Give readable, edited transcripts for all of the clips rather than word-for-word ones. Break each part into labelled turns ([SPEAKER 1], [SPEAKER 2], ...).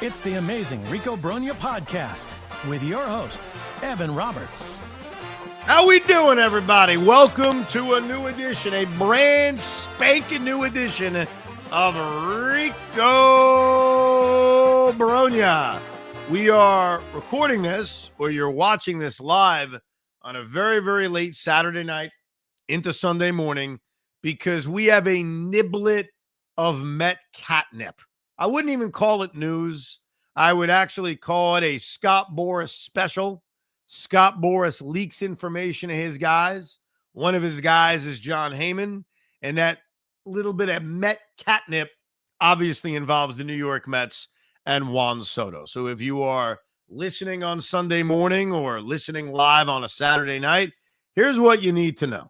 [SPEAKER 1] It's the amazing Rico Brogna podcast with your host, Evan Roberts.
[SPEAKER 2] How we doing, everybody? Welcome to a new edition, a brand spanking new edition of Rico Brogna. We are recording this, or you're watching this live on a very, very late Saturday night into Sunday morning because we have a niblet of Met catnip. I wouldn't even call it news. I would actually call it a Scott Boras special. Scott Boras leaks information to his guys. One of his guys is Jon Heyman, and that little bit of Met catnip obviously involves the New York Mets and Juan Soto. So if you are listening on Sunday morning or listening live on a Saturday night, here's what you need to know.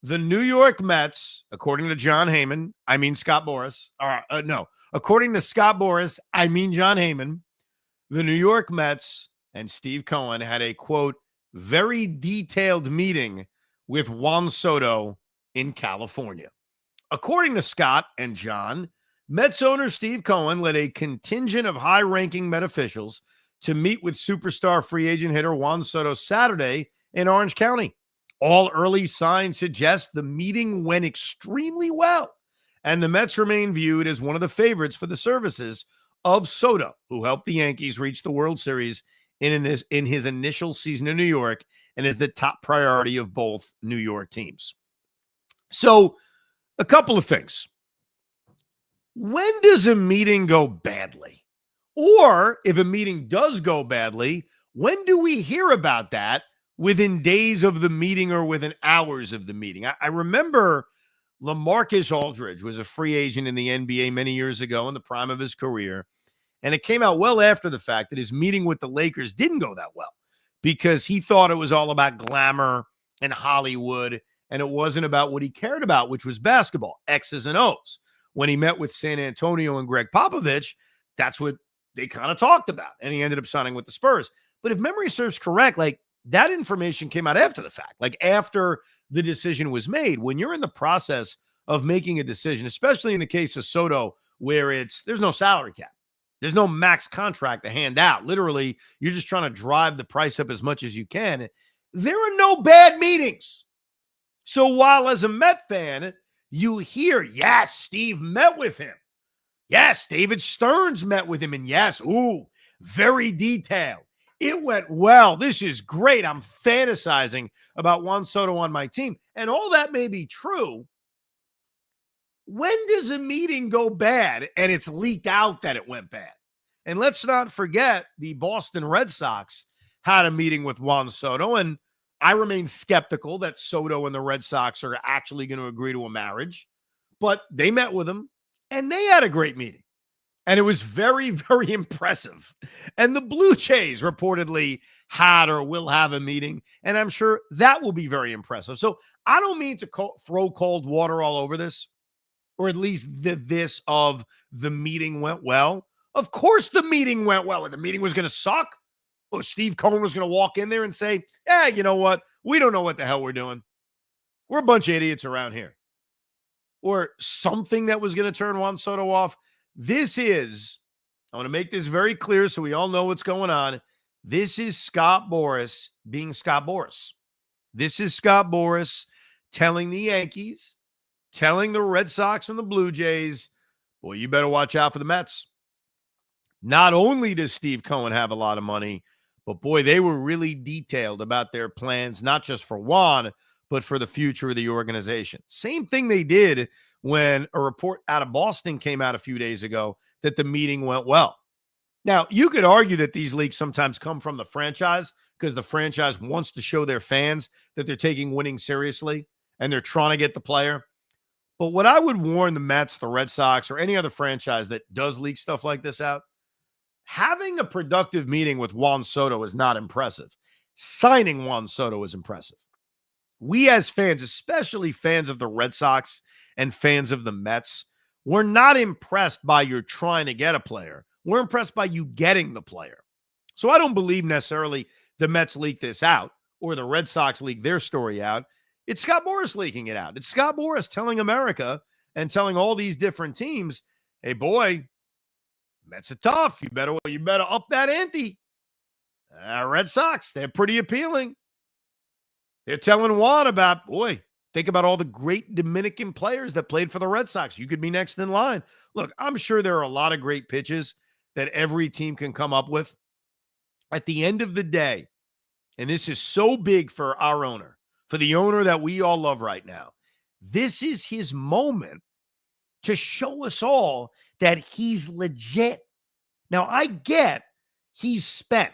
[SPEAKER 2] The New York Mets, according to Jon Heyman, I mean Scott Boras, according to Scott Boras, I mean Jon Heyman, the New York Mets and Steve Cohen had a, quote, very detailed meeting with Juan Soto in California. According to Scott and John, Mets owner Steve Cohen led a contingent of high-ranking Met officials to meet with superstar free agent hitter Juan Soto Saturday in Orange County. All early signs suggest the meeting went extremely well, and the Mets remain viewed as one of the favorites for the services of Soto, who helped the Yankees reach the World Series in his initial season in New York and is the top priority of both New York teams. So, a couple of things. When does a meeting go badly? Or if a meeting does go badly, when do we hear about that? Within days of the meeting or within hours of the meeting? I remember LaMarcus Aldridge was a free agent in the NBA many years ago in the prime of his career. And it came out well after the fact that his meeting with the Lakers didn't go that well because he thought it was all about glamour and Hollywood, and it wasn't about what he cared about, which was basketball, X's and O's. When he met with San Antonio and Greg Popovich, that's what they kind of talked about, and he ended up signing with the Spurs. But if memory serves correct, that information came out after the fact, after the decision was made. When you're in the process of making a decision, especially in the case of Soto, where there's no salary cap. There's no max contract to hand out. Literally, you're just trying to drive the price up as much as you can. There are no bad meetings. So while as a Met fan, you hear, yes, Steve met with him. Yes, David Stearns met with him. And yes, very detailed. It went well. This is great. I'm fantasizing about Juan Soto on my team. And all that may be true. When does a meeting go bad and it's leaked out that it went bad? And let's not forget the Boston Red Sox had a meeting with Juan Soto, and I remain skeptical that Soto and the Red Sox are actually going to agree to a marriage. But they met with him, and they had a great meeting. And it was very, very impressive. And the Blue Jays reportedly had or will have a meeting, and I'm sure that will be very impressive. So I don't mean to throw cold water all over this, or at least this of the meeting went well. Of course the meeting went well. The meeting was going to suck. Well, Steve Cohen was going to walk in there and say, you know what? We don't know what the hell we're doing. We're a bunch of idiots around here. Or something that was going to turn Juan Soto off. I want to make this very clear so we all know what's going on. This is Scott Boras being Scott Boras. This is Scott Boras telling the Yankees, telling the Red Sox and the Blue Jays, boy, you better watch out for the Mets. Not only does Steve Cohen have a lot of money, but boy, they were really detailed about their plans, not just for Juan, but for the future of the organization. Same thing they did when a report out of Boston came out a few days ago that the meeting went well. Now, you could argue that these leaks sometimes come from the franchise because the franchise wants to show their fans that they're taking winning seriously and they're trying to get the player. But what I would warn the Mets, the Red Sox, or any other franchise that does leak stuff like this out, having a productive meeting with Juan Soto is not impressive. Signing Juan Soto is impressive. We as fans, especially fans of the Red Sox and fans of the Mets, we're not impressed by your trying to get a player. We're impressed by you getting the player. So I don't believe necessarily the Mets leaked this out or the Red Sox leaked their story out. It's Scott Boras leaking it out. It's Scott Boras telling America and telling all these different teams, hey, boy, Mets are tough. You better up that ante. Red Sox, they're pretty appealing. They're telling Juan about, boy, think about all the great Dominican players that played for the Red Sox. You could be next in line. Look, I'm sure there are a lot of great pitches that every team can come up with. At the end of the day, and this is so big for our owner, for the owner that we all love right now, this is his moment to show us all that he's legit. Now, I get he's spent.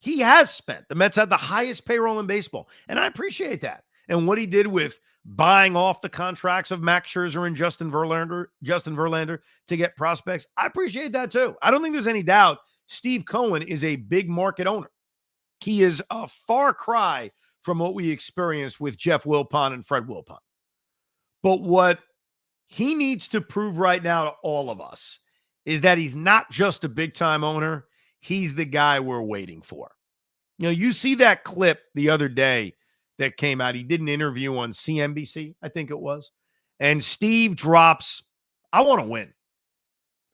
[SPEAKER 2] He has spent. The Mets had the highest payroll in baseball, and I appreciate that. And what he did with buying off the contracts of Max Scherzer and Justin Verlander to get prospects, I appreciate that too. I don't think there's any doubt Steve Cohen is a big market owner. He is a far cry from what we experienced with Jeff Wilpon and Fred Wilpon. But what he needs to prove right now to all of us is that he's not just a big-time owner. He's the guy we're waiting for. You see that clip the other day that came out. He did an interview on CNBC, I think it was. And Steve drops, I want to win.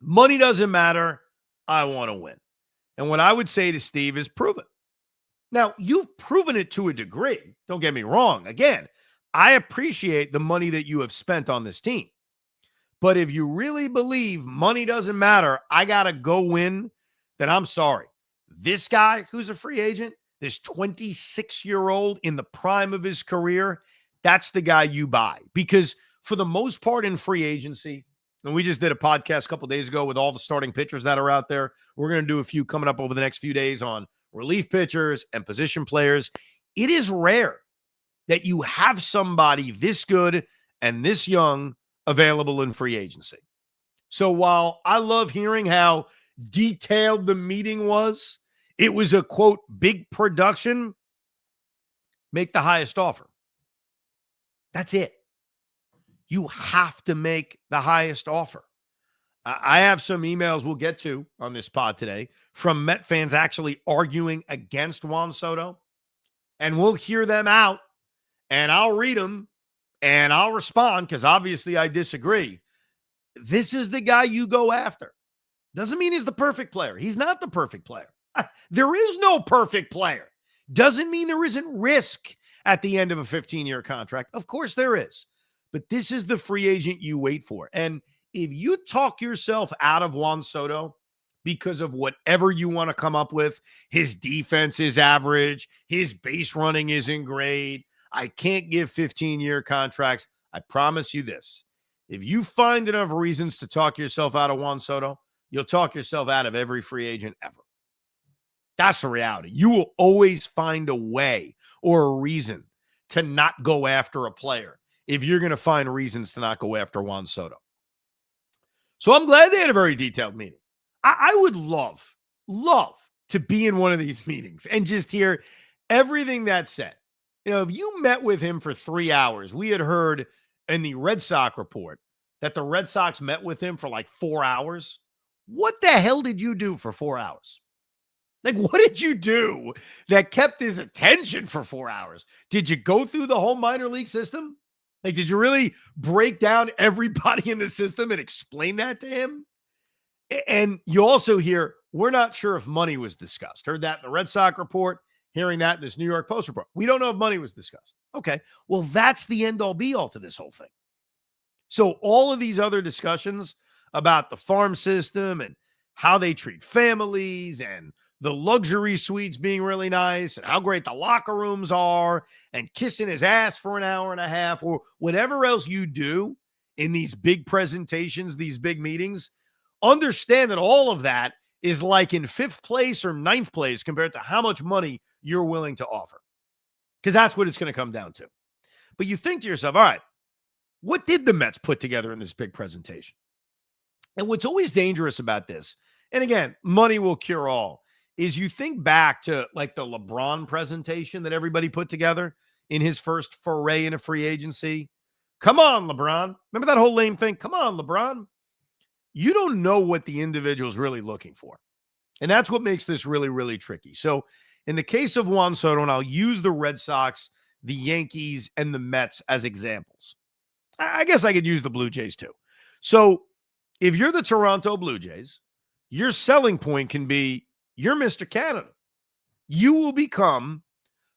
[SPEAKER 2] Money doesn't matter. I want to win. And what I would say to Steve is prove it. Now, you've proven it to a degree. Don't get me wrong. Again, I appreciate the money that you have spent on this team. But if you really believe money doesn't matter, I got to go win, then I'm sorry. This guy who's a free agent, this 26-year-old in the prime of his career, that's the guy you buy. Because for the most part in free agency, and we just did a podcast a couple days ago with all the starting pitchers that are out there. We're going to do a few coming up over the next few days on relief pitchers and position players. It is rare that you have somebody this good and this young available in free agency. So while I love hearing how detailed the meeting was, it was a, quote, big production, make the highest offer. That's it. You have to make the highest offer. I have some emails we'll get to on this pod today from Met fans actually arguing against Juan Soto, and we'll hear them out, and I'll read them, and I'll respond because obviously I disagree. This is the guy you go after. Doesn't mean he's the perfect player. He's not the perfect player. There is no perfect player. Doesn't mean there isn't risk at the end of a 15-year contract. Of course there is. But this is the free agent you wait for. And if you talk yourself out of Juan Soto because of whatever you want to come up with, his defense is average, his base running isn't great, I can't give 15-year contracts, I promise you this. If you find enough reasons to talk yourself out of Juan Soto, you'll talk yourself out of every free agent ever. That's the reality. You will always find a way or a reason to not go after a player if you're going to find reasons to not go after Juan Soto. So I'm glad they had a very detailed meeting. I would love to be in one of these meetings and just hear everything that's said. If you met with him for 3 hours, we had heard in the Red Sox report that the Red Sox met with him for like 4 hours. What the hell did you do for 4 hours? Like, what did you do that kept his attention for 4 hours? Did you go through the whole minor league system? Like, did you really break down everybody in the system and explain that to him? And you also hear, we're not sure if money was discussed. Heard that in the Red Sox report, hearing that in this New York Post report. We don't know if money was discussed. Okay, well, that's the end-all be-all to this whole thing. So all of these other discussions about the farm system and how they treat families and the luxury suites being really nice and how great the locker rooms are and kissing his ass for an hour and a half or whatever else you do in these big presentations, these big meetings, understand that all of that is like in 5th place or 9th place compared to how much money you're willing to offer. Because that's what it's going to come down to. But you think to yourself, all right, what did the Mets put together in this big presentation? And what's always dangerous about this, and again, money will cure all, is you think back to like the LeBron presentation that everybody put together in his first foray into free agency. Come on, LeBron. Remember that whole lame thing? Come on, LeBron. You don't know what the individual is really looking for. And that's what makes this really, really tricky. So in the case of Juan Soto, and I'll use the Red Sox, the Yankees, and the Mets as examples. I guess I could use the Blue Jays too. So if you're the Toronto Blue Jays, your selling point can be you're Mr. Canada. You will become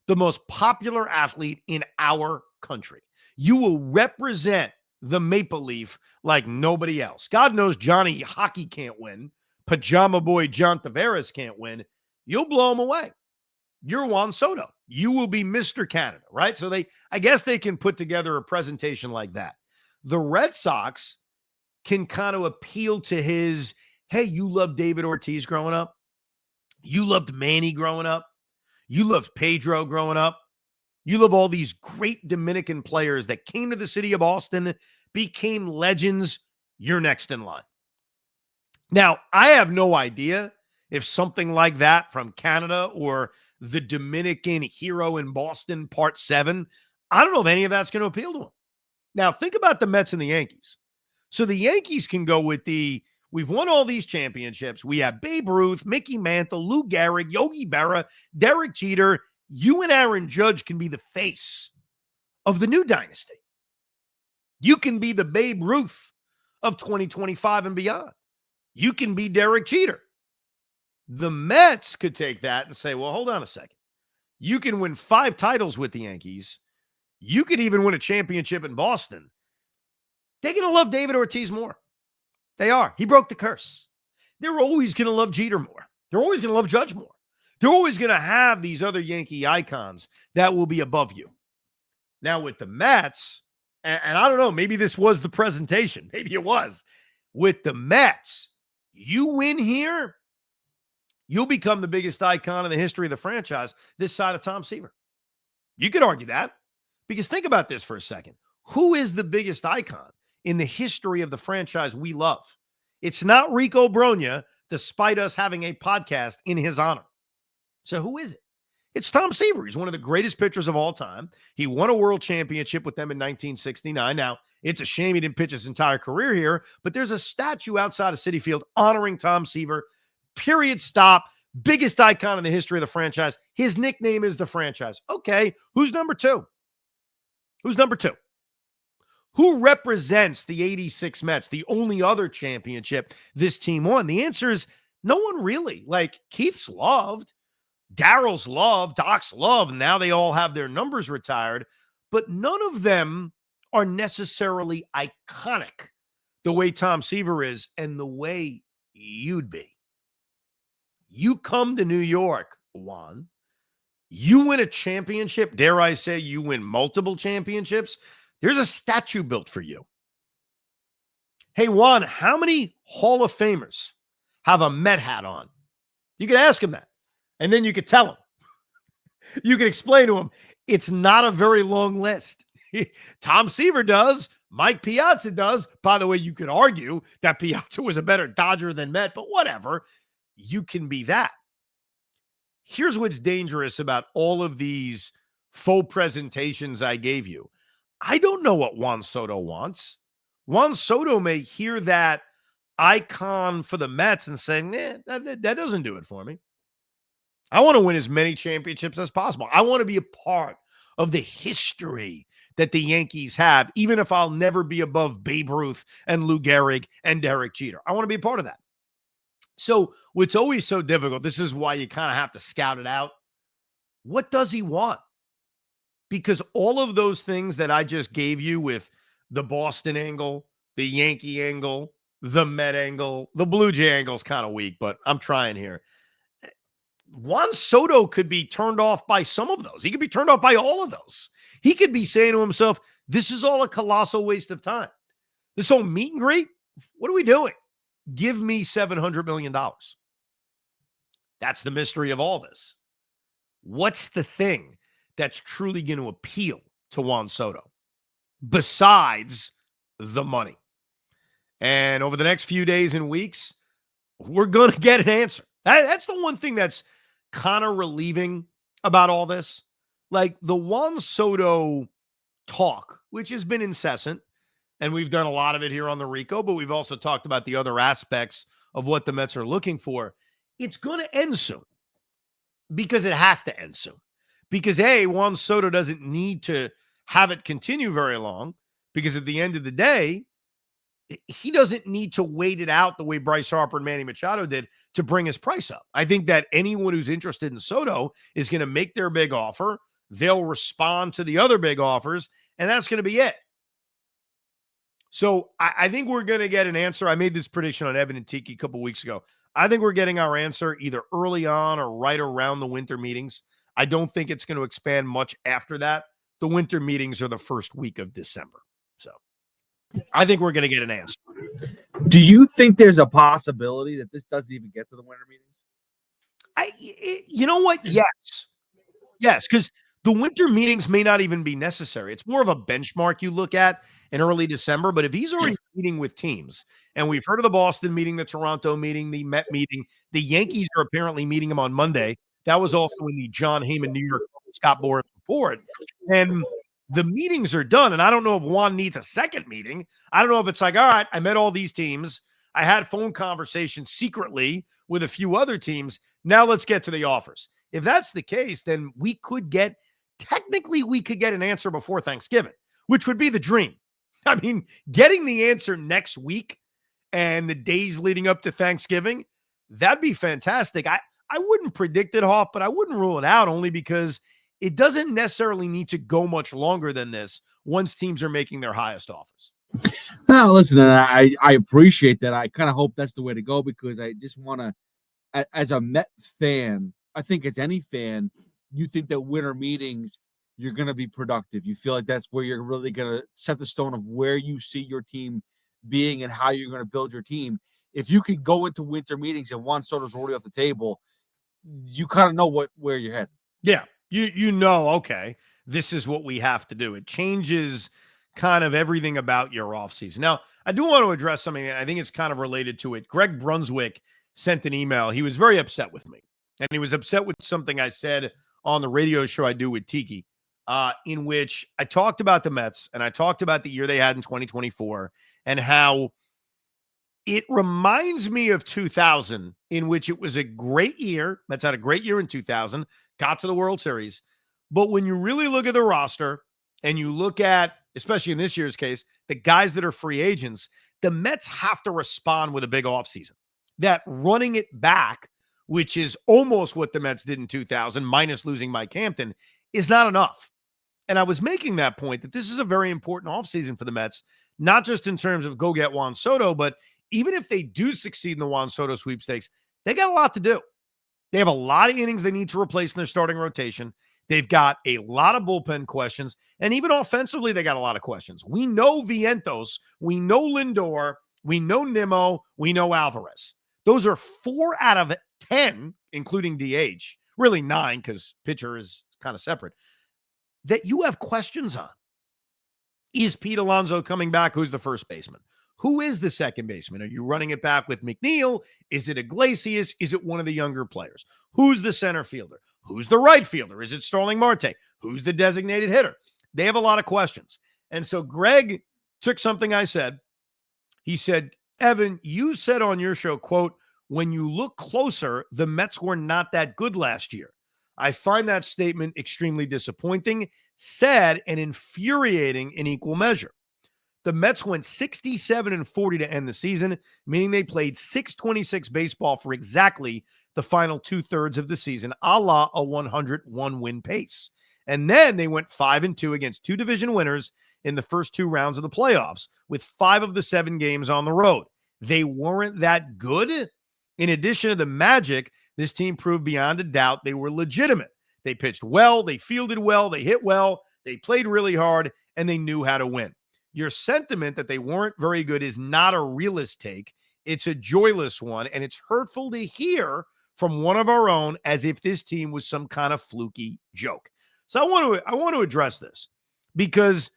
[SPEAKER 2] the most popular athlete in our country. You will represent the Maple Leaf like nobody else. God knows Johnny Hockey can't win. Pajama Boy John Tavares can't win. You'll blow him away. You're Juan Soto. You will be Mr. Canada, right? So I guess they can put together a presentation like that. The Red Sox can kind of appeal to his, hey, you loved David Ortiz growing up. You loved Manny growing up. You loved Pedro growing up. You love all these great Dominican players that came to the city of Boston, became legends. You're next in line. Now, I have no idea if something like that from Canada or the Dominican hero in Boston, part 7, I don't know if any of that's going to appeal to him. Now, think about the Mets and the Yankees. So the Yankees can go with we've won all these championships. We have Babe Ruth, Mickey Mantle, Lou Gehrig, Yogi Berra, Derek Jeter. You and Aaron Judge can be the face of the new dynasty. You can be the Babe Ruth of 2025 and beyond. You can be Derek Jeter. The Mets could take that and say, well, hold on a second. You can win 5 titles with the Yankees. You could even win a championship in Boston. They're going to love David Ortiz more. They are. He broke the curse. They're always going to love Jeter more. They're always going to love Judge more. They're always going to have these other Yankee icons that will be above you. Now with the Mets, and I don't know, maybe this was the presentation. Maybe it was. With the Mets, you win here, you'll become the biggest icon in the history of the franchise this side of Tom Seaver. You could argue that, because think about this for a second. Who is the biggest icon in the history of the franchise we love? It's not Rico Brogna, despite us having a podcast in his honor. So who is it? It's Tom Seaver. He's one of the greatest pitchers of all time. He won a world championship with them in 1969. Now, it's a shame he didn't pitch his entire career here, but there's a statue outside of Citi Field honoring Tom Seaver. Period. Stop. Biggest icon in the history of the franchise. His nickname is the franchise. Okay, who's number 2? Who's number 2? Who represents the 86 Mets, the only other championship this team won? The answer is no one really. Like, Keith's loved, Darryl's loved, Doc's loved, and now they all have their numbers retired, but none of them are necessarily iconic the way Tom Seaver is and the way you'd be. You come to New York, Juan, you win a championship, dare I say you win multiple championships, there's a statue built for you. Hey, Juan, how many Hall of Famers have a Met hat on? You could ask him that, and then you could tell him. You could explain to him, it's not a very long list. Tom Seaver does. Mike Piazza does. By the way, you could argue that Piazza was a better Dodger than Met, but whatever. You can be that. Here's what's dangerous about all of these faux presentations I gave you. I don't know what Juan Soto wants. Juan Soto may hear that icon for the Mets and say, that doesn't do it for me. I want to win as many championships as possible. I want to be a part of the history that the Yankees have, even if I'll never be above Babe Ruth and Lou Gehrig and Derek Jeter. I want to be a part of that. So what's always so difficult, this is why you kind of have to scout it out. What does he want? Because all of those things that I just gave you with the Boston angle, the Yankee angle, the Met angle, the Blue Jay angle is kind of weak, but I'm trying here. Juan Soto could be turned off by some of those. He could be turned off by all of those. He could be saying to himself, this is all a colossal waste of time. This whole meet and greet, what are we doing? Give me $700 million. That's the mystery of all this. What's the thing that's truly going to appeal to Juan Soto besides the money? And over the next few days and weeks, we're going to get an answer. That's the one thing that's kind of relieving about all this. Like the Juan Soto talk, which has been incessant, and we've done a lot of it here on the Rico, but we've also talked about the other aspects of what the Mets are looking for. It's going to end soon because it has to end soon. Because A, Juan Soto doesn't need to have it continue very long, because at the end of the day, he doesn't need to wait it out the way Bryce Harper and Manny Machado did to bring his price up. I think that anyone who's interested in Soto is going to make their big offer. They'll respond to the other big offers, and that's going to be it. So I think we're going to get an answer. I made this prediction on Evan and Tiki a couple weeks ago. I think we're getting our answer either early on or right around the winter meetings. I don't think it's going to expand much after that. The winter meetings are the first week of December. So I think we're going to get an answer.
[SPEAKER 3] Do you think there's a possibility that this doesn't even get to the winter meetings?
[SPEAKER 2] You know what? Yes, because the winter meetings may not even be necessary. It's more of a benchmark you look at in early December. But if he's already meeting with teams, and we've heard of the Boston meeting, the Toronto meeting, the Met meeting, the Yankees are apparently meeting him on Monday. That was also in the John Heyman New York Scott Boras report. And the meetings are done. And I don't know if Juan needs a second meeting. I don't know if it's like, all right, I met all these teams. I had phone conversations secretly with a few other teams. Now let's get to the offers. If that's the case, then we could get an answer before Thanksgiving, which would be the dream. I mean, getting the answer next week and the days leading up to Thanksgiving, that'd be fantastic. I wouldn't predict it, Hoff, but I wouldn't rule it out only because it doesn't necessarily need to go much longer than this once teams are making their highest offers.
[SPEAKER 3] Well, listen, I appreciate that. I kind of hope that's the way to go because I just want to, as a Met fan, I think as any fan, you think that winter meetings, you're going to be productive. You feel like that's where you're really going to set the stone of where you see your team being and how you're going to build your team. If you could go into winter meetings and Juan Soto's already off the table, you kind of know where you're headed.
[SPEAKER 2] Yeah, you know, okay, this is what we have to do. It changes kind of everything about your offseason. Now, I do want to address something that I think it's kind of related to it. Greg Brunswick sent an email. He was very upset with me, and he was upset with something I said on the radio show I do with Tiki, in which I talked about the Mets and I talked about the year they had in 2024 and how it reminds me of 2000, in which it was a great year. Mets had a great year in 2000, got to the World Series. But when you really look at the roster and you look at, especially in this year's case, the guys that are free agents, the Mets have to respond with a big offseason. That running it back, which is almost what the Mets did in 2000, minus losing Mike Hampton, is not enough. And I was making that point that this is a very important offseason for the Mets, not just in terms of go get Juan Soto, but even if they do succeed in the Juan Soto sweepstakes, they got a lot to do. They have a lot of innings they need to replace in their starting rotation. They've got a lot of bullpen questions. And even offensively, they got a lot of questions. We know Vientos. We know Lindor. We know Nimmo. We know Alvarez. Those are 4 out of 10, including DH. Really 9 because pitcher is kind of separate. That you have questions on. Is Pete Alonso coming back? Who's the first baseman? Who is the second baseman? Are you running it back with McNeil? Is it Iglesias? Is it one of the younger players? Who's the center fielder? Who's the right fielder? Is it Starling Marte? Who's the designated hitter? They have a lot of questions. And so Greg took something I said. He said, Evan, you said on your show, quote, when you look closer, the Mets were not that good last year. I find that statement extremely disappointing, sad, and infuriating in equal measure. The Mets went 67-40 to end the season, meaning they played .626 baseball for exactly the final 2/3 of the season, a la a 101-win pace. And then they went 5-2 against 2 division winners in the first 2 rounds of the playoffs, with 5 of the 7 games on the road. They weren't that good. In addition to the magic, this team proved beyond a doubt they were legitimate. They pitched well, they fielded well, they hit well, they played really hard, and they knew how to win. Your sentiment that they weren't very good is not a realist take. It's a joyless one, and it's hurtful to hear from one of our own as if this team was some kind of fluky joke. So I want to address this because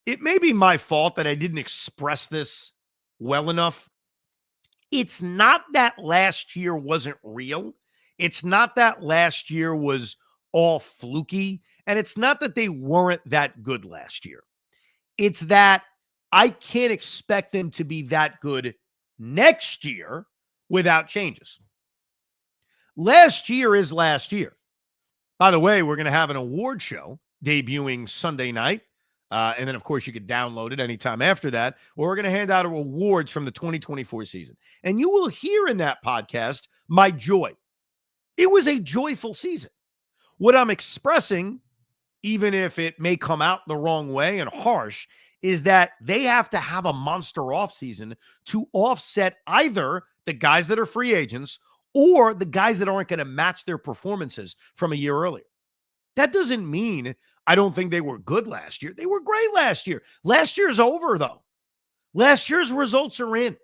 [SPEAKER 2] it may be my fault that I didn't express this well enough. It's not that last year wasn't real. It's not that last year was all fluky, and it's not that they weren't that good last year. It's that I can't expect them to be that good next year without changes. Last year is last year. By the way, we're going to have an award show debuting Sunday night And then, of course, you could download it anytime after that. Or we're going to hand out awards from the 2024 season. And you will hear in that podcast my joy. It was a joyful season. What I'm expressing, even if it may come out the wrong way and harsh, is that they have to have a monster offseason to offset either the guys that are free agents or the guys that aren't going to match their performances from a year earlier. That doesn't mean I don't think they were good last year. They were great last year. Last year's over, though. Last year's results are in.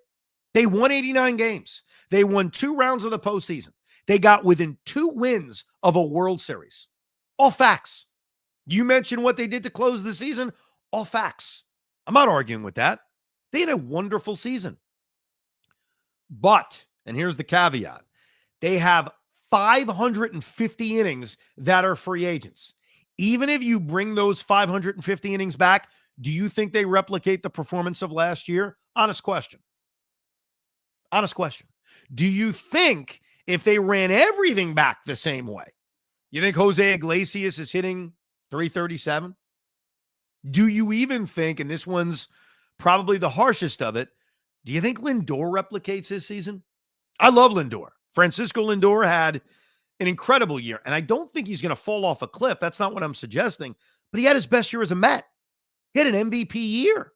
[SPEAKER 2] They won 89 games. They won 2 rounds of the postseason. They got within 2 wins of a World Series. All facts. You mentioned what they did to close the season. All facts. I'm not arguing with that. They had a wonderful season. But, and here's the caveat, they have 550 innings that are free agents. Even if you bring those 550 innings back, do you think they replicate the performance of last year? Honest question. Honest question. Do you think if they ran everything back the same way, you think Jose Iglesias is hitting 337? Do you even think, and this one's probably the harshest of it, do you think Lindor replicates his season? I love Lindor. Francisco Lindor had an incredible year, and I don't think he's going to fall off a cliff. That's not what I'm suggesting, but he had his best year as a Met. He had an MVP year.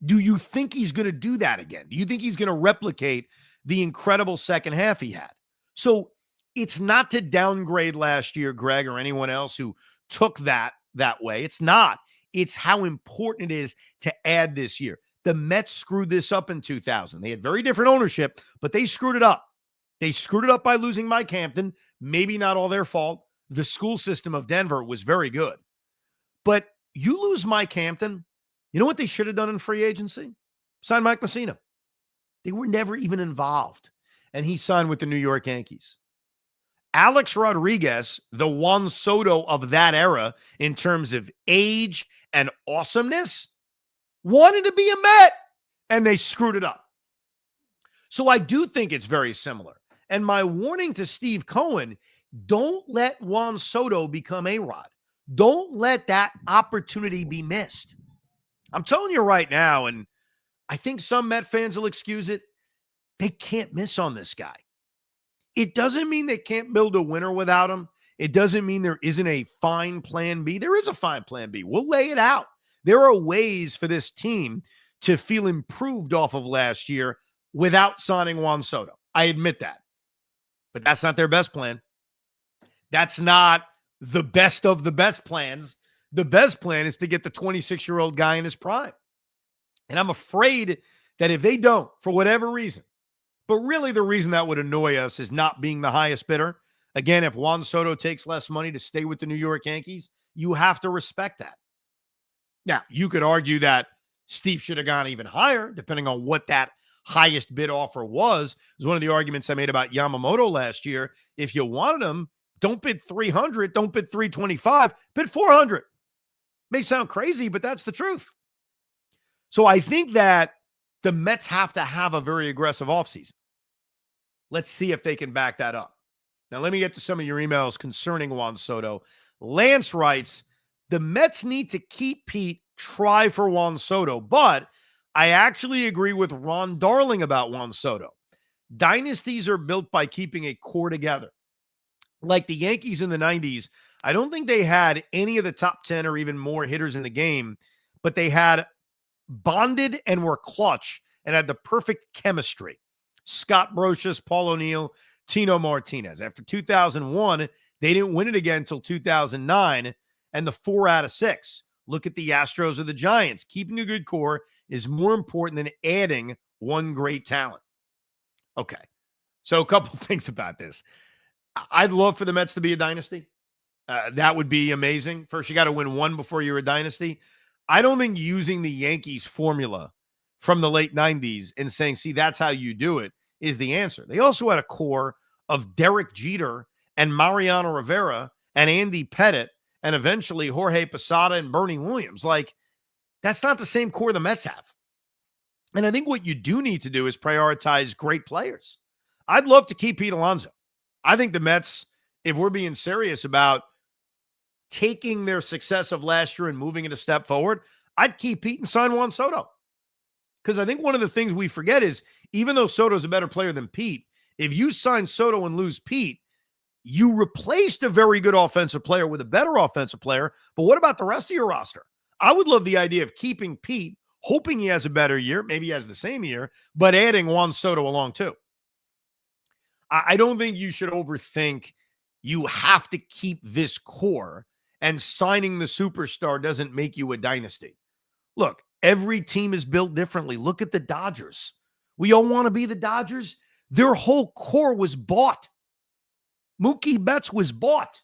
[SPEAKER 2] Do you think he's going to do that again? Do you think he's going to replicate the incredible second half he had? So it's not to downgrade last year, Greg, or anyone else who took that way. It's not. It's how important it is to add this year. The Mets screwed this up in 2000. They had very different ownership, but they screwed it up. They screwed it up by losing Mike Hampton. Maybe not all their fault. The school system of Denver was very good. But you lose Mike Hampton, you know what they should have done in free agency? Sign Mike Mussina. They were never even involved. And he signed with the New York Yankees. Alex Rodriguez, the Juan Soto of that era in terms of age and awesomeness, wanted to be a Met, and they screwed it up. So I do think it's very similar. And my warning to Steve Cohen, don't let Juan Soto become A-Rod. Don't let that opportunity be missed. I'm telling you right now, and I think some Met fans will excuse it, they can't miss on this guy. It doesn't mean they can't build a winner without him. It doesn't mean there isn't a fine plan B. There is a fine plan B. We'll lay it out. There are ways for this team to feel improved off of last year without signing Juan Soto. I admit that. But that's not their best plan. That's not the best of the best plans. The best plan is to get the 26-year-old guy in his prime. And I'm afraid that if they don't, for whatever reason, but really the reason that would annoy us is not being the highest bidder. Again, if Juan Soto takes less money to stay with the New York Yankees, you have to respect that. Now, you could argue that Steve should have gone even higher, depending on what that highest bid offer was. It was one of the arguments I made about Yamamoto last year. If you wanted him, don't bid 300, don't bid 325, bid 400. May sound crazy, but that's the truth. So I think that the Mets have to have a very aggressive offseason. Let's see if they can back that up. Now, let me get to some of your emails concerning Juan Soto. Lance writes, the Mets need to keep Pete, try for Juan Soto, but I actually agree with Ron Darling about Juan Soto. Dynasties are built by keeping a core together. Like the Yankees in the 90s, I don't think they had any of the top 10 or even more hitters in the game, but they had bonded and were clutch and had the perfect chemistry. Scott Brocious, Paul O'Neill, Tino Martinez. After 2001, they didn't win it again until 2009, and the 4 out of 6. Look at the Astros or the Giants. Keeping a good core is more important than adding one great talent. Okay, so a couple things about this. I'd love for the Mets to be a dynasty. That would be amazing. First, you got to win one before you're a dynasty. I don't think using the Yankees formula from the late 90s and saying, see, that's how you do it, is the answer. They also had a core of Derek Jeter and Mariano Rivera and Andy Pettit and eventually Jorge Posada and Bernie Williams. Like, that's not the same core the Mets have. And I think what you do need to do is prioritize great players. I'd love to keep Pete Alonso. I think the Mets, if we're being serious about taking their success of last year and moving it a step forward, I'd keep Pete and sign Juan Soto. Because I think one of the things we forget is, even though Soto's a better player than Pete, if you sign Soto and lose Pete, you replaced a very good offensive player with a better offensive player. But what about the rest of your roster? I would love the idea of keeping Pete, hoping he has a better year, maybe he has the same year, but adding Juan Soto along too. I don't think you should overthink you have to keep this core, and signing the superstar doesn't make you a dynasty. Look, every team is built differently. Look at the Dodgers. We all want to be the Dodgers. Their whole core was bought. Mookie Betts was bought.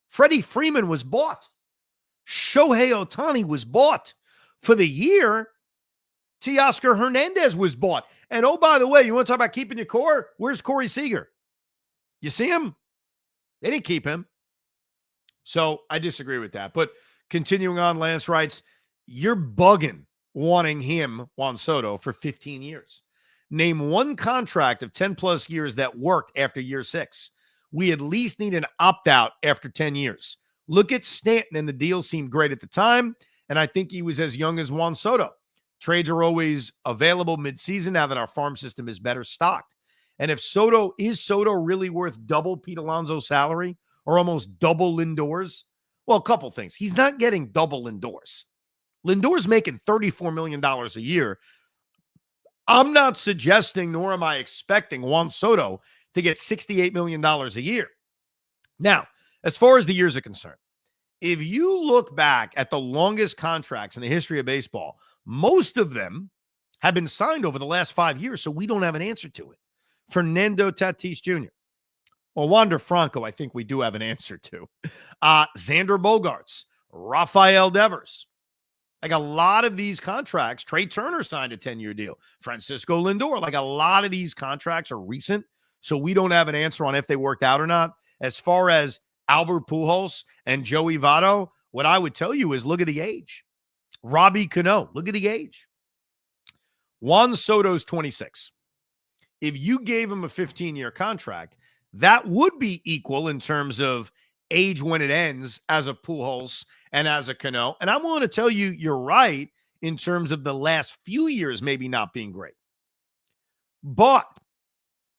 [SPEAKER 2] Freddie Freeman was bought. Shohei Ohtani was bought. For the year, Teoscar Hernandez was bought. And oh, by the way, you want to talk about keeping your core? Where's Corey Seager? You see him? They didn't keep him. So I disagree with that. But continuing on, Lance writes, you're bugging wanting him, Juan Soto, for 15 years. Name one contract of 10 plus years that worked after year 6. We at least need an opt-out after 10 years. Look at Stanton, and the deal seemed great at the time, and I think he was as young as Juan Soto. Trades are always available midseason now that our farm system is better stocked. And if Soto really worth double Pete Alonso's salary or almost double Lindor's? Well, a couple things. He's not getting double Lindor's. Lindor's making $34 million a year. I'm not suggesting, nor am I expecting Juan Soto to get $68 million a year. Now, as far as the years are concerned, if you look back at the longest contracts in the history of baseball, most of them have been signed over the last 5 years, so we don't have an answer to it. Fernando Tatis Jr. Well, Wander Franco, I think we do have an answer to. Xander Bogaerts, Rafael Devers. Like a lot of these contracts, Trey Turner signed a 10-year deal. Francisco Lindor, like a lot of these contracts are recent, so we don't have an answer on if they worked out or not. As far as Albert Pujols and Joey Votto, what I would tell you is look at the age. Robbie Cano, look at the age. Juan Soto's 26. If you gave him a 15-year contract, that would be equal in terms of age when it ends as a Pujols and as a Cano. And I'm willing to tell you, you're right in terms of the last few years maybe not being great. But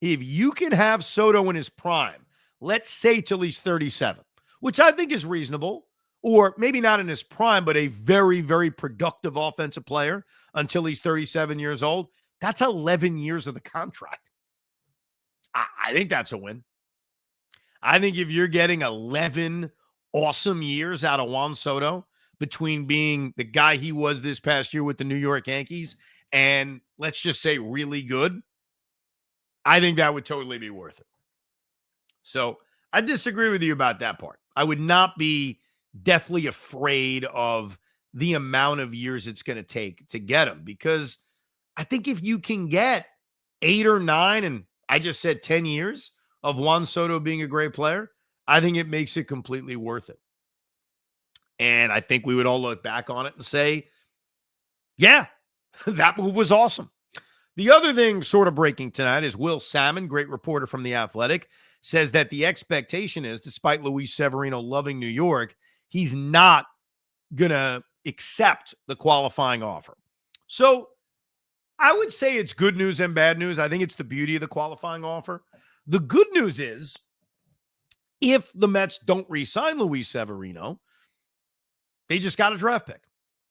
[SPEAKER 2] if you can have Soto in his prime, let's say till he's 37, which I think is reasonable, or maybe not in his prime, but a very, very productive offensive player until he's 37 years old, that's 11 years of the contract. I think that's a win. I think if you're getting 11 awesome years out of Juan Soto, between being the guy he was this past year with the New York Yankees and let's just say really good, I think that would totally be worth it. So I disagree with you about that part. I would not be deathly afraid of the amount of years it's going to take to get him, because I think if you can get 8 or 9, and I just said 10 years of Juan Soto being a great player, I think it makes it completely worth it. And I think we would all look back on it and say, yeah, that move was awesome. The other thing sort of breaking tonight is Will Salmon, great reporter from The Athletic, says that the expectation is, despite Luis Severino loving New York, he's not going to accept the qualifying offer. So I would say it's good news and bad news. I think it's the beauty of the qualifying offer. The good news is, if the Mets don't re-sign Luis Severino, they just got a draft pick.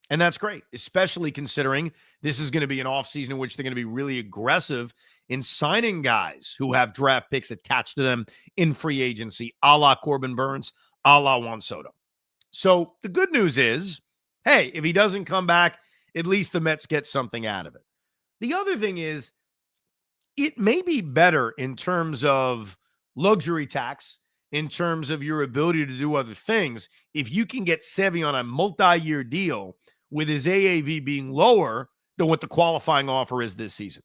[SPEAKER 2] And that's great, especially considering this is going to be an offseason in which they're going to be really aggressive in signing guys who have draft picks attached to them in free agency, a la Corbin Burns, a la Juan Soto. So the good news is, hey, if he doesn't come back, at least the Mets get something out of it. The other thing is, it may be better in terms of luxury tax, in terms of your ability to do other things, if you can get Sevy on a multi-year deal with his AAV being lower than what the qualifying offer is this season.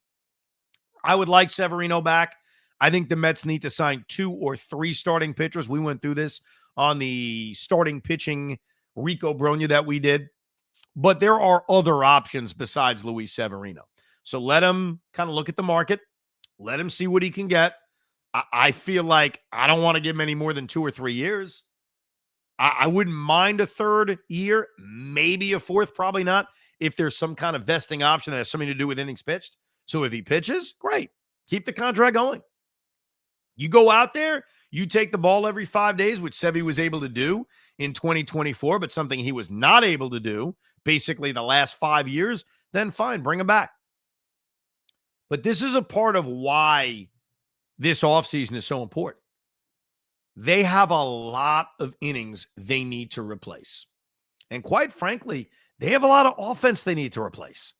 [SPEAKER 2] I would like Severino back. I think the Mets need to sign 2 or 3 starting pitchers. We went through this on the starting pitching Rico Brogna that we did. But there are other options besides Luis Severino. So let him kind of look at the market. Let him see what he can get. I feel like I don't want to give him any more than 2 or 3 years. I wouldn't mind a third year, maybe a fourth, probably not, if there's some kind of vesting option that has something to do with innings pitched. So if he pitches, great. Keep the contract going. You go out there, you take the ball every 5 days, which Sevy was able to do in 2024, but something he was not able to do basically the last 5 years, then fine, bring him back. But this is a part of why this offseason is so important. They have a lot of innings they need to replace. And quite frankly, they have a lot of offense they need to replace.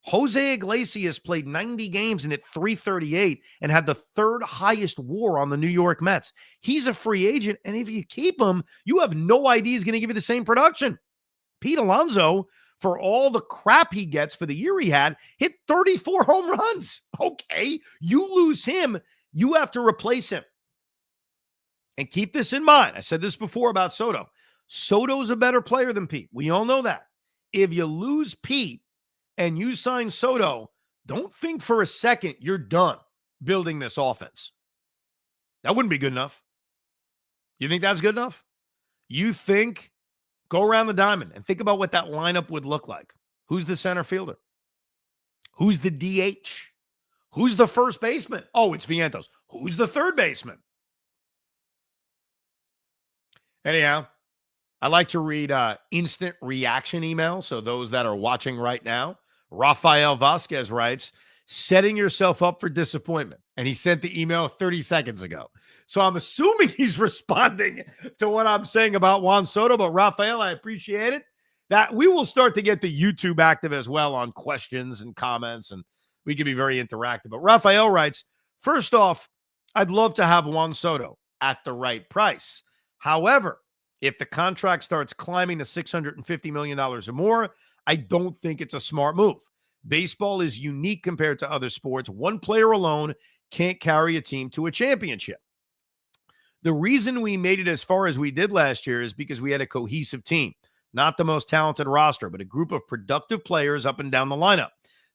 [SPEAKER 2] Jose Iglesias played 90 games and hit .338 and had the third highest WAR on the New York Mets. He's a free agent, and if you keep him, you have no idea he's going to give you the same production. Pete Alonso, for all the crap he gets for the year he had, hit 34 home runs. Okay, you lose him, you have to replace him. And keep this in mind. I said this before about Soto. Soto's a better player than Pete. We all know that. If you lose Pete and you sign Soto, don't think for a second you're done building this offense. That wouldn't be good enough. You think that's good enough? You think, go around the diamond and think about what that lineup would look like. Who's the center fielder? Who's the DH? Who's the first baseman? Oh, it's Vientos. Who's the third baseman? Anyhow, I like to read instant reaction emails. So those that are watching right now, Rafael Vasquez writes, setting yourself up for disappointment. And he sent the email 30 seconds ago. So I'm assuming he's responding to what I'm saying about Juan Soto. But Rafael, I appreciate it. That we will start to get the YouTube active as well on questions and comments, and we can be very interactive. But Rafael writes, first off, I'd love to have Juan Soto at the right price. However, if the contract starts climbing to $650 million or more, I don't think it's a smart move. Baseball is unique compared to other sports. One player alone can't carry a team to a championship. The reason we made it as far as we did last year is because we had a cohesive team. Not the most talented roster, but a group of productive players up and down the lineup.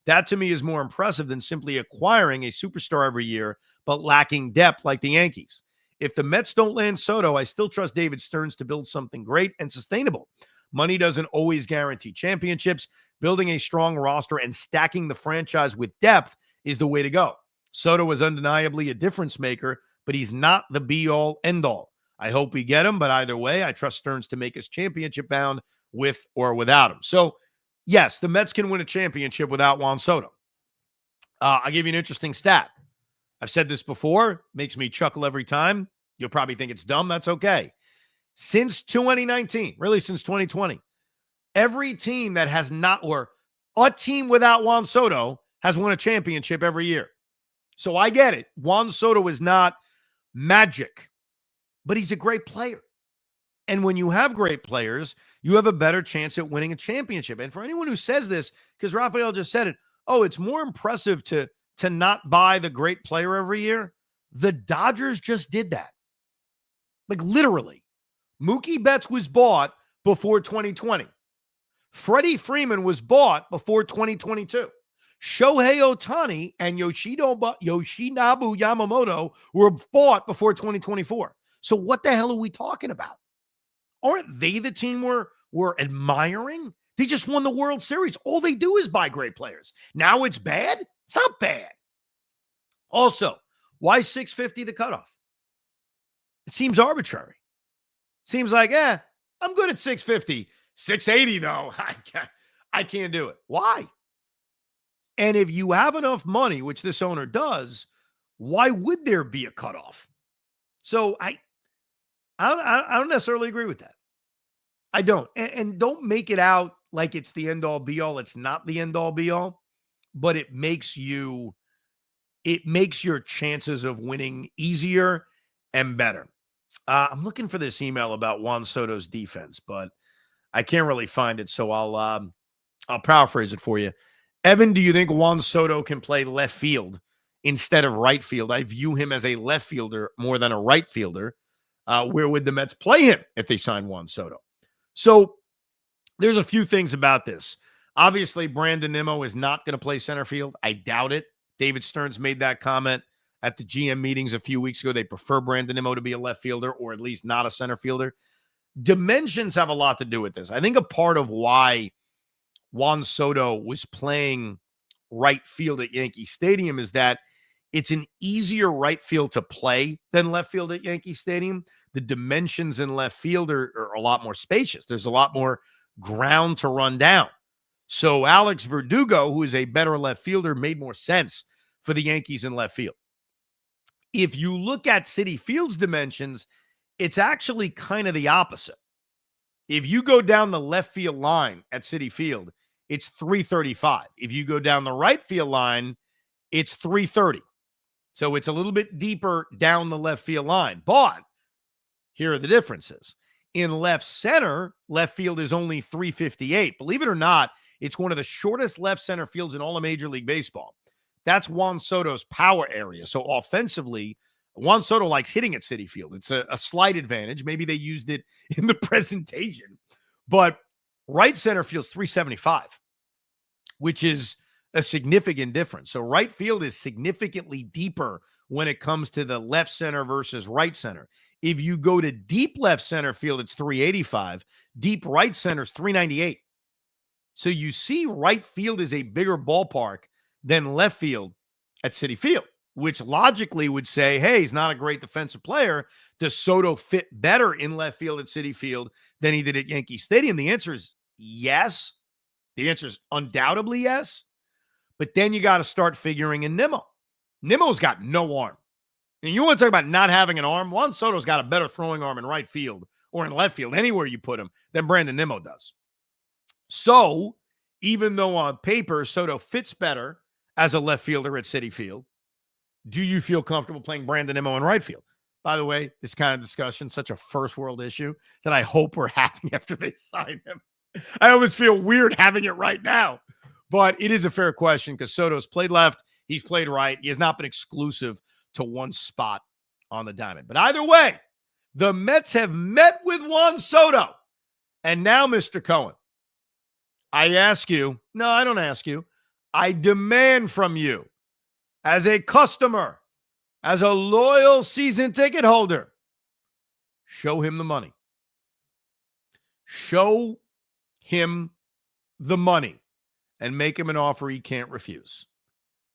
[SPEAKER 2] That to me is more impressive than simply acquiring a superstar every year, but lacking depth like the Yankees. If the Mets don't land Soto, I still trust David Stearns to build something great and sustainable. Money doesn't always guarantee championships. Building a strong roster and stacking the franchise with depth is the way to go. Soto is undeniably a difference maker, but he's not the be-all, end-all. I hope we get him, but either way, I trust Stearns to make us championship-bound with or without him. So, yes, the Mets can win a championship without Juan Soto. I'll give you an interesting stat. I've said this before, makes me chuckle every time. You'll probably think it's dumb. That's okay. Since 2019, really since 2020, every team that has not, or a team without Juan Soto has won a championship every year. So I get it. Juan Soto is not magic, but he's a great player. And when you have great players, you have a better chance at winning a championship. And for anyone who says this, because Rafael just said it, oh, it's more impressive to not buy the great player every year. The Dodgers just did that. Like literally. Mookie Betts was bought before 2020. Freddie Freeman was bought before 2022. Shohei Ohtani and Yoshinobu Yamamoto were bought before 2024. So what the hell are we talking about? Aren't they the team we're admiring? They just won the World Series. All they do is buy great players. Now it's bad? It's not bad. Also, why 650 the cutoff? It seems arbitrary. Seems like, I'm good at 650. 680, though, I can't do it. Why? And if you have enough money, which this owner does, why would there be a cutoff? So I don't necessarily agree with that. I don't. And don't make it out like it's the end-all, be-all. It's not the end-all, be-all. But it makes your chances of winning easier and better. I'm looking for this email about Juan Soto's defense, but I can't really find it, so I'll paraphrase it for you. Evan, do you think Juan Soto can play left field instead of right field? I view him as a left fielder more than a right fielder. Where would the Mets play him if they sign Juan Soto? So there's a few things about this. Obviously, Brandon Nimmo is not going to play center field. I doubt it. David Stearns made that comment at the GM meetings a few weeks ago. They prefer Brandon Nimmo to be a left fielder or at least not a center fielder. dimensions have a lot to do with this. I think a part of why Juan Soto was playing right field at Yankee Stadium is that it's an easier right field to play than left field at Yankee Stadium. The dimensions in left field are a lot more spacious. There's a lot more ground to run down. So Alex Verdugo, who is a better left fielder, made more sense for the Yankees in left field. If you look at Citi Field's dimensions, it's actually kind of the opposite. If you go down the left field line at Citi Field, it's 335. If you go down the right field line, it's 330. So it's a little bit deeper down the left field line. But here are the differences. In left center, left field is only 358. Believe it or not, it's one of the shortest left center fields in all of Major League Baseball. That's Juan Soto's power area. So offensively, Juan Soto likes hitting at Citi Field. It's a slight advantage. Maybe they used it in the presentation. But right center field's 375, which is a significant difference. So right field is significantly deeper when it comes to the left center versus right center. If you go to deep left center field, it's 385. Deep right center is 398. So you see right field is a bigger ballpark than left field at Citi Field, which logically would say, hey, he's not a great defensive player. Does Soto fit better in left field at Citi Field than he did at Yankee Stadium? The answer is yes. The answer is undoubtedly yes. But then you got to start figuring in Nimmo. Nimmo's got no arm. And you want to talk about not having an arm? Juan Soto's got a better throwing arm in right field or in left field, anywhere you put him, than Brandon Nimmo does. So even though on paper Soto fits better as a left fielder at Citi Field, do you feel comfortable playing Brandon Nimmo in right field? By the way, this kind of discussion, such a first world issue that I hope we're having after they sign him. I always feel weird having it right now. But it is a fair question because Soto's played left. He's played right. He has not been exclusive to one spot on the diamond. But either way, the Mets have met with Juan Soto. And now, Mr. Cohen, I ask you, no, I don't ask you. I demand from you, as a customer, as a loyal season ticket holder, show him the money. Show him the money and make him an offer he can't refuse.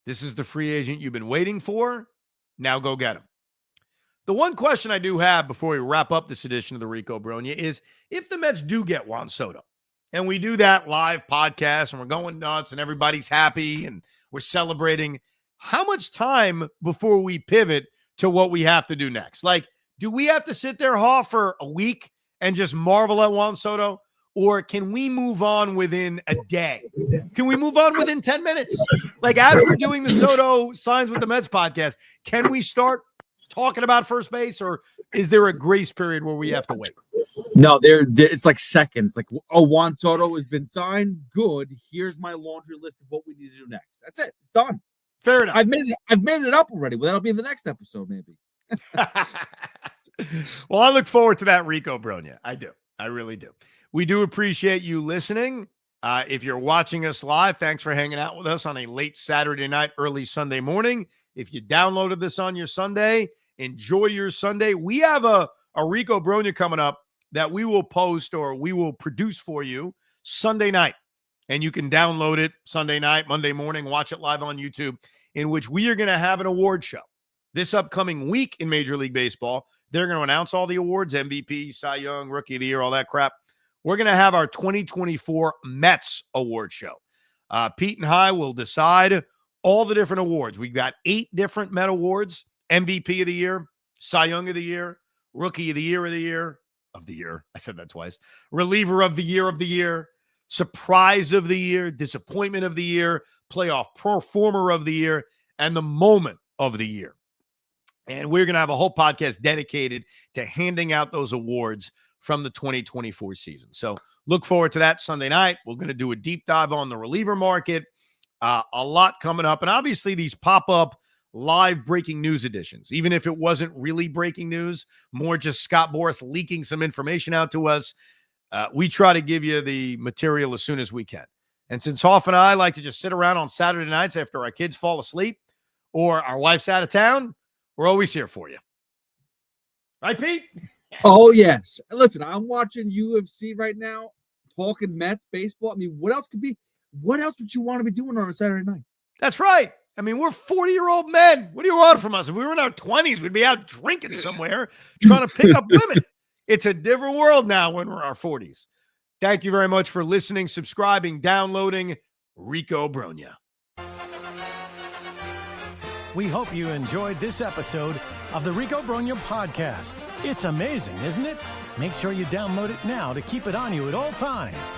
[SPEAKER 2] This is the free agent you've been waiting for. Now go get him. The one question I do have before we wrap up this edition of the Rico Brogna is if the Mets do get Juan Soto, and we do that live podcast and we're going nuts and everybody's happy and we're celebrating, how much time before we pivot to what we have to do next? Like, do we have to sit there, for a week and just marvel at Juan Soto? Or can we move on within a day? Can we move on within 10 minutes? Like, as we're doing the Soto Signs with the Mets podcast, can we start talking about first base? Or is there a grace period where we have to wait?
[SPEAKER 3] No, it's like seconds. Like, oh, Juan Soto has been signed. Good. Here's my laundry list of what we need to do next. That's it. It's done.
[SPEAKER 2] Fair enough.
[SPEAKER 3] I've made it up already. Well, that'll be in the next episode, maybe.
[SPEAKER 2] Well, I look forward to that, Rico Brogna. I do. I really do. We do appreciate you listening. If you're watching us live, thanks for hanging out with us on a late Saturday night, early Sunday morning. If you downloaded this on your Sunday, enjoy your Sunday. We have a Rico Brogna coming up that we will post or we will produce for you Sunday night. And you can download it Sunday night, Monday morning, watch it live on YouTube, in which we are going to have an award show. This upcoming week in Major League Baseball, they're going to announce all the awards, MVP, Cy Young, Rookie of the Year, all that crap. We're going to have our 2024 Mets award show. Pete and I will decide all the different awards. We've got 8 different Met awards: MVP of the year, Cy Young of the year, Rookie of the Year, I said that twice, Reliever of the year, Surprise of the year, Disappointment of the year, Playoff Performer of the year, and the Moment of the year. And we're going to have a whole podcast dedicated to handing out those awards from the 2024 season. So look forward to that Sunday night. We're going to do a deep dive on the reliever market. A lot coming up. And obviously these pop-up live breaking news editions, even if it wasn't really breaking news, more just Scott Boras leaking some information out to us. We try to give you the material as soon as we can. And since Hoff and I like to just sit around on Saturday nights after our kids fall asleep or our wife's out of town, we're always here for you. Right, Pete?
[SPEAKER 3] Oh, yes. Listen, I'm watching UFC right now, talking Mets, baseball. I mean, what else would you want to be doing on a Saturday night?
[SPEAKER 2] That's right. I mean, we're 40-year-old men. What do you want from us? If we were in our 20s, we'd be out drinking somewhere trying to pick up women. It's a different world now when we're in our 40s. Thank you very much for listening, subscribing, downloading Rico Brogna.
[SPEAKER 1] We hope you enjoyed this episode of the Rico Brogna podcast. It's amazing, isn't it? Make sure you download it now to keep it on you at all times.